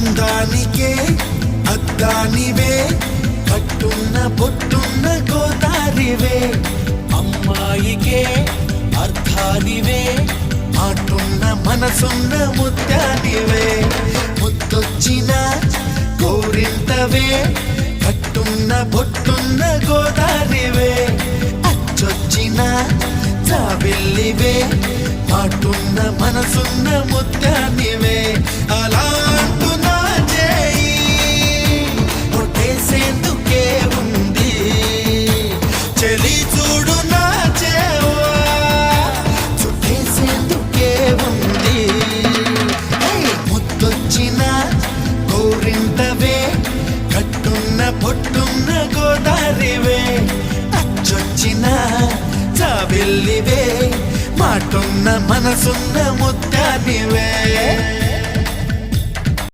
అందానికే అద్దానివే కట్టున్న బొట్టున్న గోదారివే అమ్మాయికే అర్థానివే మాటున్న మనసున్న ముత్యానివే ముద్దొచ్చిన గోరింతవే కట్టున్న బొట్టున్న గోదారివే అచ్చొచ్చిన జాబిల్లివే మాటున్న మనసున్న ముత్యానివే అలా అంటున్నా చేయి కొట్టేసేందుకే ఉంది చెలి చూడు నా చేవా చుట్టేసేందుకే ఉంది ముద్దొచ్చిన గోరింటవే కట్టున్న పొట్టున్న గోదారివే అచ్చొచ్చిన జాబిల్లివే మాటున్న మనసున్న ముత్యానివే